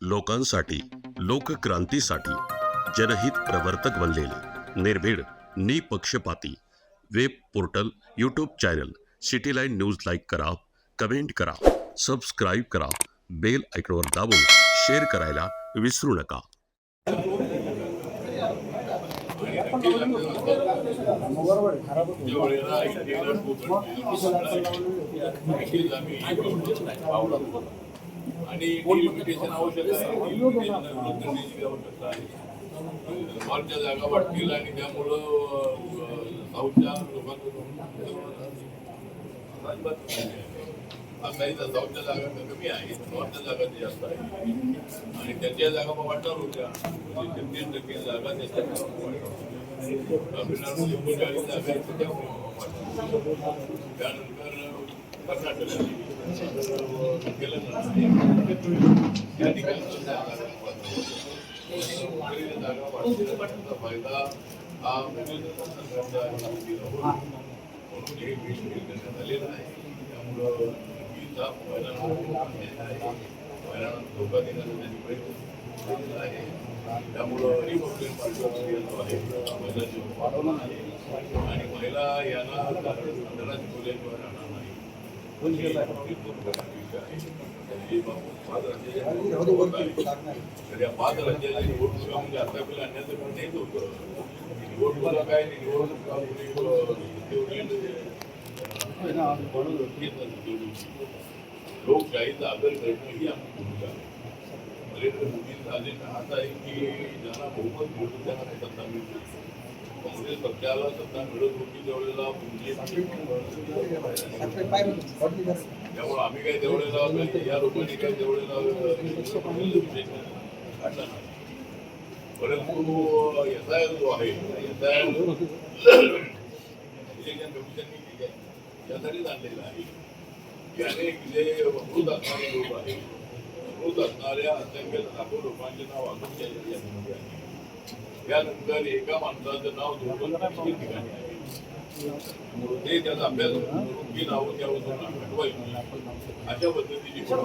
लोकांसाठी, लोकक्रांतीसाठी जनहित प्रवर्तक बनलेले निर्भीड, निपक्षपाती web portal, YouTube channel city line news like करा, कमेंट करा, सबस्क्राईब करा, बेल आयकॉनवर दाबून शेअर करायला विसरू नका. आणि डिलिमिटेशन आवश्यक आहे. नॉर्थच्या जागा वाढतील आणि त्यामुळं साऊथच्या लोकांना असाही साऊथच्या जागा कमी आहेत, नॉर्थच्या जागा जास्त आहे आणि त्याच्या जागा वाढणार होत्या. 33% जागा त्याच्या तामिळनाडू 39 जागा आहेत त्यानंतर कर्नाटक तेलंगणा या ठिकाणी जागा वाढवण्याचा फायदा हा सरकारचा म्हणून हे विष करण्यात आलेला आहे. त्यामुळं महिलांना धोका देण्याचा त्यांनी प्रयत्न आहे. त्यामुळं रिपब्लिकन पार्टी आहे महिलांची वाढवणं आहे आणि महिला यांना घरात बोलायचं राहणार नाही. या 5 राज्याला निवडणुका म्हणजे आता पहिला आणण्याचं कारण हेच होतं. निवडणुका काय लोकशाहीचा आदर करणं ही आमची भूमिका. नरेंद्र मोदींचा आदेश असा आहे की ज्यांना बहुमत मिळतो त्यांना सत्ता मिळते. काँग्रेस पक्षाला सत्ता मिळत होती त्यावेळेला त्यामुळे आम्ही काय तेवढेला या लोकांनी काय तेवढेला काढला नाही. परंतु एसआय जो आहे एसआय इलेक्शन कमिशनने यासाठीच आणलेला आहे की अनेक जे मृत असणारे लोक आहेत, मृत असणाऱ्या असंख्य लाखो लोकांचे नाव अजून यामध्ये आहे. त्यानंतर एका माणसाचं नाव 2-3 ठिकाणी आहे. ते त्याचा अभ्यास करून ती नावं त्यावरून हटवायची अशा पद्धतीची इलेक्शन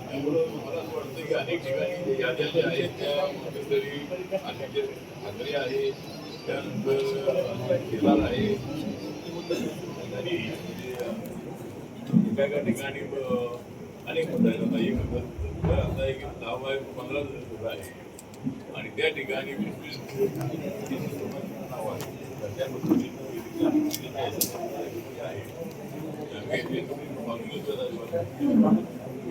त्यामुळं मला असं वाटतं की अनेक ठिकाणी याद्या ज्या आहेत त्या मध्यंतरी आदित्य ठाकरे आहे, त्यानंतर केदार आहे आणि एका ठिकाणी अनेक मत आहेत. आता एक असं आहे की 10/15 आहे आणि त्या ठिकाणी 20-20 नाव आहे. त्या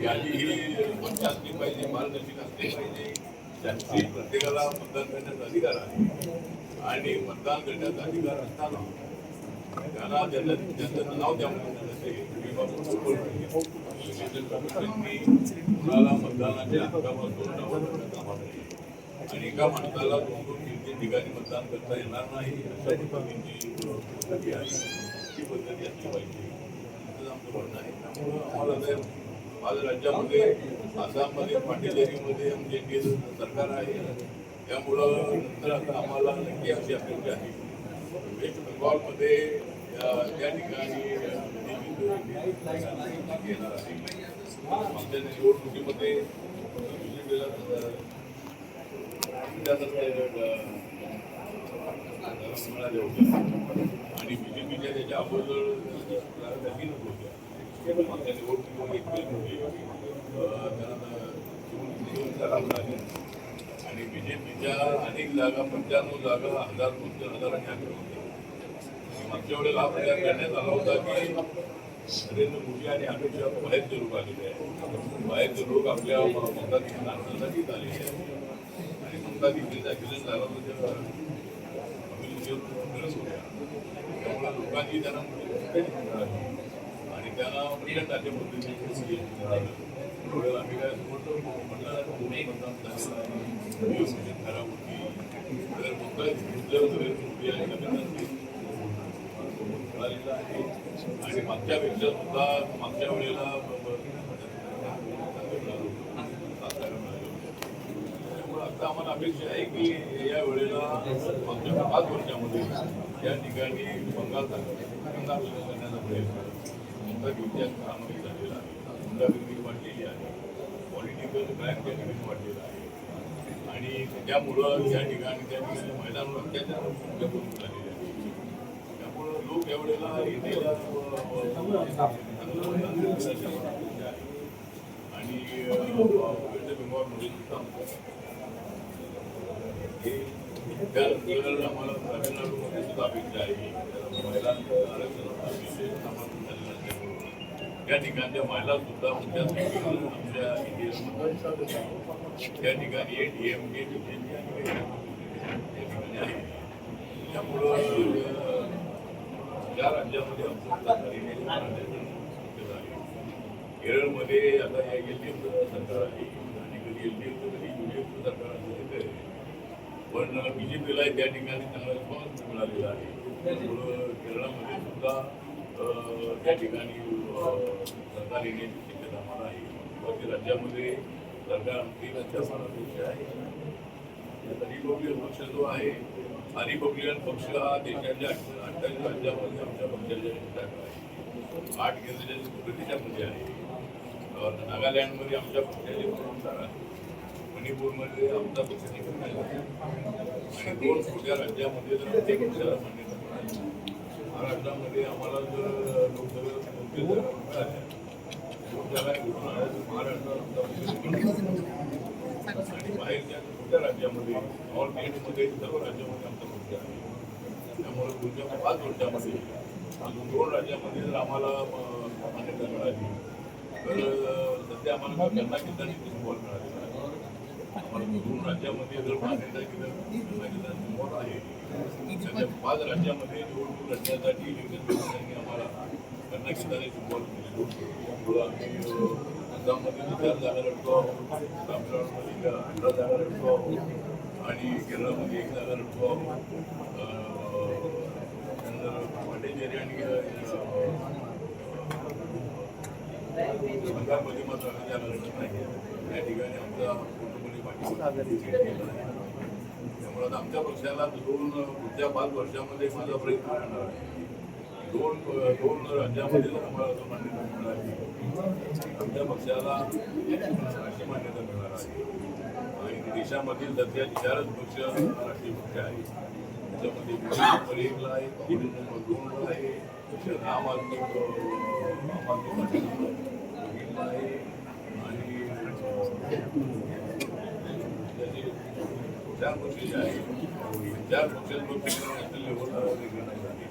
यादी ही स्वच्छ असली पाहिजे, पारदर्शक असली पाहिजे. त्यांची प्रत्येकाला मतदान करण्याचा अधिकार आहे आणि मतदान करण्याचा अधिकार असताना त्यांना त्यांचं नाव त्यामुळे कुणाला मतदानाच्या हक्कापासून आणि एका माणसाला 2-3 ठिकाणी मतदान करता येणार नाही अशा पद्धतीची ही पद्धती असली पाहिजे असं आमचं म्हणणं आहे. त्यामुळं आम्हाला माझ्या राज्यामध्ये आसाममध्ये पाटीलगिरीमध्ये आमचे सरकार आहे. त्यामुळं नंतर आता आम्हाला नक्की अशी अपेक्षा आहे. वेस्ट बेंगॉलमध्ये त्या ठिकाणी येणार आहे. आमच्या निवडणुकीमध्ये मिळाले होते आणि बीजेपीच्या त्याच्या अगोदर होत्या. आमच्या निवडणुकीमध्ये आणि बीजेपीच्या अनेक जागा 95 जागा 1000-2000 आणि आकडे होते. मागच्या वेळेला हा प्रचार करण्यात आला होता की नरेंद्र मोदी आणि अमित शहा बाहेरचे लोक आलेले आहेत. बाहेरचे लोक आपल्या मताधिकार आणण्यासाठीच आलेले आहेत आणि मताधिकारीचा ॲक्सिडेंट झाला तर होत्या. त्यामुळे लोकांनी त्यांना आणि त्यांना प्रचंड अशा पद्धतीने आम्ही काय समजतो मतदान खराब होती तर मोदी आणि मागच्यापेक्षा सुद्धा मागच्या वेळेला त्यामुळे आता आता आम्हाला अपेक्षा आहे की या वेळेला मागच्या 5 वर्षामध्ये या ठिकाणी बंगाल करण्याचा प्रयत्न मोठा विद्यान कामाही झालेला आहे, गुंडागिरी वाढलेली आहे, पॉलिटिकल क्राईम त्या ठिकाणी वाढलेला आहे आणि त्यामुळं त्या ठिकाणी महिलांवर अत्याचार करून झालेले आहे. त्यामुळं लोक यावेळेला येणेला आणि वेस्ट बेंगॉलमध्ये सुद्धा त्यानंतर आम्हाला तामिळनाडूमध्ये सुद्धा अपेक्षा आहे. महिलांचं आरक्षणाचा विशेष समावेश झालेला असल्यामुळं त्या ठिकाणच्या महिला सुद्धा मोठ्या संख्येनं आमच्या इंडियामध्ये त्या ठिकाणी DMK BJP त्या ठिकाणी आहे. त्यामुळं या राज्यामध्ये आमचं केरळमध्ये आता या LDF सरकार आहे आणि कधी LDF कधी UDF सरकार असं पण BJPला त्या ठिकाणी चांगला रिस्पॉन्स मिळालेला आहे. त्यामुळं केरळामध्ये सुद्धा त्या ठिकाणी सरकार येण्याची शक्यता आम्हाला आहे. बाकी राज्यामध्ये सरकार आमची राज्यापेक्षा आहे. रिपब्लिकन पक्ष जो आहे हा रिपब्लिकन पक्ष हा देशाच्या 28 राज्यामध्ये आमच्या पक्षाच्या नेत्याकडे आहे. 8 केंद्राच्या प्रदेशामध्ये आहे. नागालँडमध्ये आमच्या पक्षाचे प्रमुख आहे, मणिपूरमध्ये आमचा पक्ष आहे आणि 2 छोट्या राज्यामध्ये जर आमच्या पक्षाला मान्यता मिळाली, महाराष्ट्रामध्ये आम्हाला जर लोकसभेला मिळाल्या लोकसभा निवडून आल्या तर महाराष्ट्रात आमचा पक्ष आणि बाहेरच्या छोट्या राज्यामध्ये ऑल स्टेटमध्ये सर्व राज्यामध्ये आमचा पक्ष आहे. त्यामुळे पुढच्या 5 वर्षामध्ये अजून 2 राज्यामध्ये जर आम्हाला मान्यता मिळाली तर सध्या आम्हाला त्यांना किती सिंबॉल मिळालेला आहे. आम्हाला 2 राज्यामध्ये जर मान्यता किती सिंबॉल आहे त्याच्या 5 राज्यामध्ये निवडणूक लढण्यासाठी त्यांनी आम्हाला त्यांना किती सिंबॉल दिले. त्यामुळं आम्ही आसाममध्ये 4 जागा लढतो आहोत, तामिळनाडूमध्ये 18 जागा लढतो आहोत आणि केरळमध्ये 1 जागा लढतो आहोत. त्यानंतर पांडेचेरी आणि बंगालमध्ये मात्र आम्ही जागा लढत नाही. त्या ठिकाणी आमचा कुटुंबी पाठी. त्यामुळे आता आमच्या पक्षाला पुढच्या 5 वर्षामध्ये माझा प्रयत्न राहणार आहे. 2 राज्यामध्ये जर आम्हाला मान्यता मिळाली आमच्या पक्षाला राष्ट्रीय मान्यता मिळणार आहे आणि देशामधील सध्या 4च पक्ष राष्ट्रीय पक्ष आहे. त्याच्यामध्ये BJP नंबर 1 ला आहे, काँग्रेस नंबर 2 ला आहे, आम आदमी पार्टी नंबर 3 ला आहे आणि 4 पक्ष जे आहे 4 पक्षांवर लेवलला वेगळं नाही झाले.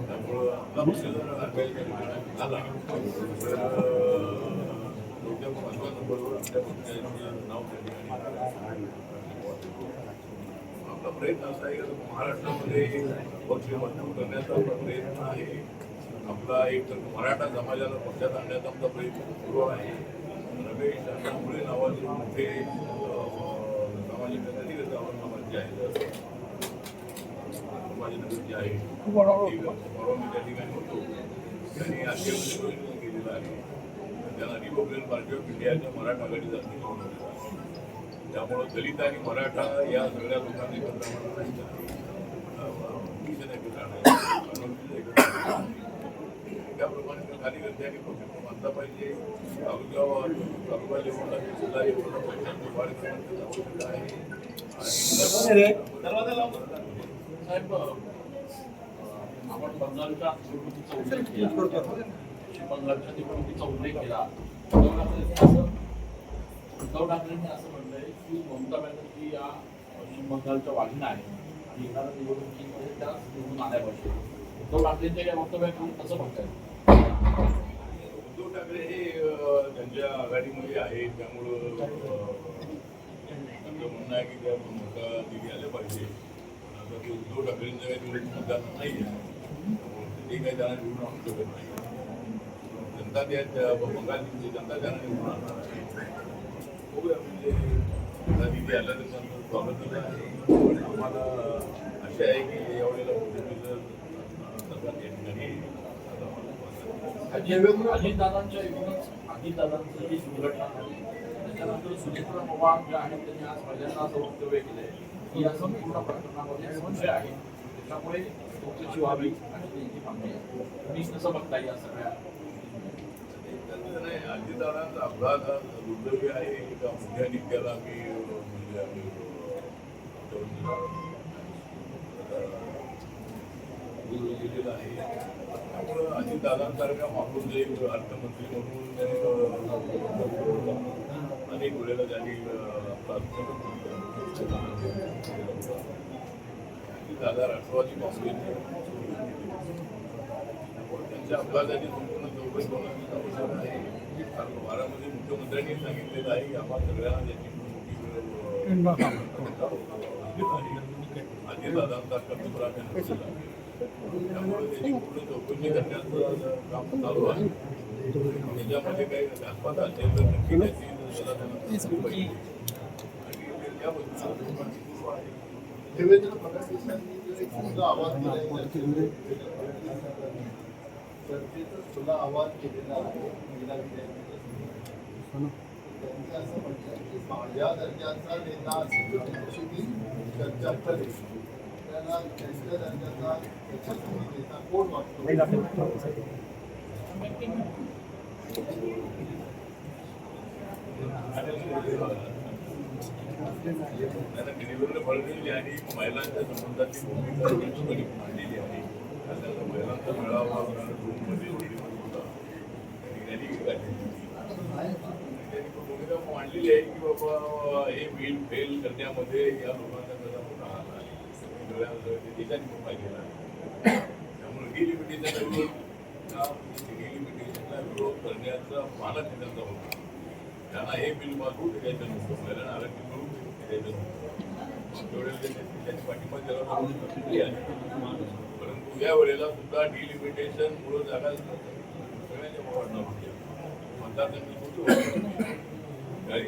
त्यामुळं आपला पक्ष जर झाला तर लोक महत्त्वाच्या नंबरवर आपल्या पक्षाचे नाव त्या ठिकाणी आपला प्रयत्न असा आहे की महाराष्ट्रामध्ये पक्ष मजबूत करण्याचा आपला प्रयत्न आहे. आपला एक तर मराठा समाजाला पक्षात आणण्याचा आमचा प्रयत्न सुरू आहे. रमेश अण्णामुळे नावाचे मोठे सामाजिक कार्यकर्ते समाजाचे आहेत समाजनगरचे आहे परवा त्या ठिकाणी होतो त्यांनी आजच्या केलेला आहे. त्यांना रिपब्लिकन पार्टी ऑफ इंडियाच्या मराठा आघाडीचा निवडून त्यामुळं दलित आणि मराठा या सगळ्या लोकांनी एकत्र त्याप्रमाणे कार्यकर्त्यांनी पक्ष मानला पाहिजे. तालुका लेवलला जिल्हा लेवलला पक्षांची वाढ करण्याची आवश्यकता आहे. साहेब आपण बंगालच्या निवडणुकीचा उल्लेख केला, बंगालच्या निवडणुकीचा उल्लेख केला. उद्धव ठाकरेंनी असं म्हणलंय की ममता बॅनर्जी या पश्चिम बंगालच्या वाहिन्या आहेत आणि येणाऱ्या निवडणुकीमध्ये त्या निवडून आल्या पाहिजे. उद्धव ठाकरेंच्या या वक्तव्याकडून कसं बघताय? उद्धव ठाकरे हे त्यांच्या आघाडीमध्ये आहेत त्यामुळं त्यांचं म्हणणं आहे की त्या ममता दिली आल्या पाहिजे. आता ते उद्धव ठाकरेंचं काही निवडणूक मतदान नाही आहे ते काही त्यांना निवडून आणू शकत नाही. जनता त्या बंगालची जनता त्यांना निवडून आणणार आहे. बघूया म्हणजे दिदी आल्या तर त्यांचं स्वागत आहे. आम्हाला आशा आहे की यावेळेला सरकार या ठिकाणी अजितदादांच्या एकूणच अजितदादांचं जी संघटना झाली त्याच्यानंतर सुचित्रा पवार ज्या आहेत त्यांनी आज पहिल्यांदा असं वक्तव्य केलंय की या संपूर्ण प्रकरणामध्ये संशय आहे, त्याच्यामुळे चौकशी व्हावी आणि त्यांची मागणी आहे. तुम्ही कसं बघता या सगळ्या अजितदादांचा अपघात हा दुर्दैवी आहे का मोठ्या नित्याला आम्ही गेलेला आहे. त्यामुळं अजितदादांसारख्या माणूस एक अर्थमंत्री म्हणून अनेक वेळेला त्यांनी दादा राष्ट्रवादी काँग्रेस त्यांच्या अपघाताची संपूर्ण चौकशी होण्याची आवश्यक आहे. कारण बारामध्ये मुख्यमंत्र्यांनी सांगितलेलं आहे की आम्हाला सगळ्यांना त्याची अजितदादांचा कर्तव्य नसलेला आहे. त्यामुळे त्याची पूर्ण चौकशी करण्याचं काम चालू आहे. त्याच्यामध्ये काही घातपात असेल तर नक्की त्याची सजा त्यांना दिली पाहिजे. आणि त्याबद्दल देवेंद्र फडणवीसांनी जो एक खुला आवाज दिला चर्चेचा खुला आवाज केलेला आहे महिला विद्यार्थ्यांनी. त्यांनी असं म्हटलं की माझ्या दर्जाचा नेता असेल तर त्याची मी चर्चा करेल. त्याला त्यांच्या दर्जाचा त्याच्यासाठी नेता कोण वाटतो? त्यांना देवेंद्र फडणवीस यांनी महिलांच्या संबंधाची भूमिका मांडलेली आहे. त्यांना महिलांचा मेळावा रूममध्ये होता त्यांनी भूमिका मांडलेली आहे की बाबा हे बिल फेल करण्यामध्ये या लोकांचा त्याचा मोठा हात आहे. त्यांनी पाहिजेला आहे. त्यामुळे डिलिमिटेशनला विरोध करण्याचा मानक त्यांचा होता. त्यांना हे बिल पाठवून द्यायचं नव्हतं, महिलांना आरक्षण मिळून द्यायचं नव्हतं. त्यांनी पाठिंबा दिला आहे. परंतु या वेळेला सुद्धा डिलिमिटेशनमुळे जागा सगळ्यांच्या वाढणार होत्या. मतदारसंघ कुठे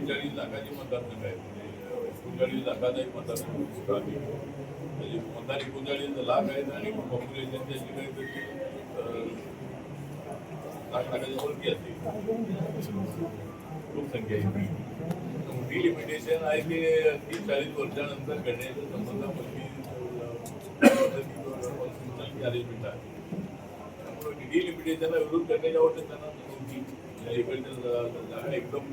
40 लाखाची मतदारसंघ आहे. म्हणजे 39 लाखाचाही मतदारसंघ आहे. म्हणजे मतदार 39 लाख आहेत आणि पॉप्युलेशनच्या जी काही लाख लाखाच्या वरती असते लोकसंख्या आहे. डिलिमिटेशन आहे ते 30-40 वर्षानंतर करण्याच्या संबंधामध्ये अरेंजमेंट आहे. त्यामुळे डिलिमिटेशनला विरोध करण्याच्या आवश्यक त्यांना नव्हती. इकडच्या जागा एकदम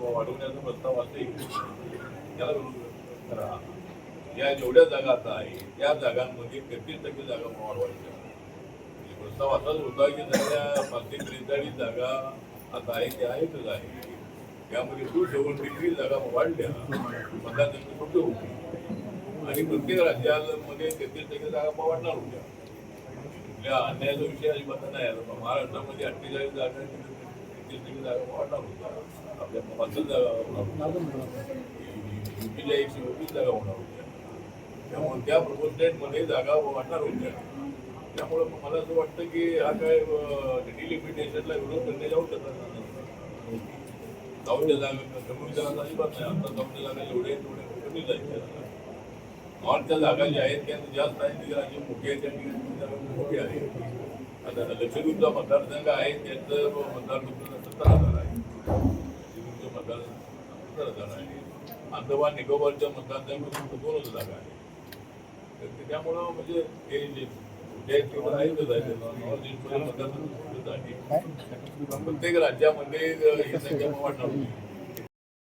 वाढवण्याचा प्रस्ताव असेल त्याला विरोध करा. या जेवढ्या जागा आता आहे त्या जागांमध्ये 33% जागा वाढवायच्या. प्रस्ताव असाच होता की सगळ्या 543 जागा आता आहे त्या आहेतच आहे. त्यामध्ये 273 जागा वाढल्या, मतदारसंघ छोटे होते आणि प्रत्येक राज्यामध्ये 33% जागा वाढणार होत्या. कुठल्या अन्यायाचा विषय अजिबात नाही. महाराष्ट्रामध्ये 48 जागा 33% जागा वाढणार होत्या. आपल्या 50 जागा होणार होत्या. युपीच्या 129 जागा होणार होत्या. त्यामुळे त्या प्रोपोजमेंटमध्ये जागा वाढणार होत्या. त्यामुळे मला असं वाटतं की हा काय डिलिमिटेशनला विरोध करण्याच्या आवश्यकता गावच्या जागा कमी जागा अजिबात नाही. आता गावच्या जागा जेवढे तेवढे कमी जायच्या. नॉर्थच्या जागा ज्या आहेत त्या जास्त आहेत, ती राज्य मोठी आहे, त्या ठिकाणी जागा मोठी आहे. आता लक्षद्वीपचा मतदारसंघ आहे त्याचं मतदारसंघ 70,000 आहे. लक्षद्वीपचं मतदारसंघ 70,000 आहे. अंदमान निकोबारच्या मतदारसंघ 2,000 जागा आहे. तर त्यामुळं म्हणजे हे जे आहेतच आहे नॉर्थ ईस्टमध्ये मतदारसंघ आहे. प्रत्येक राज्यामध्ये ही संख्या वाढणार होती.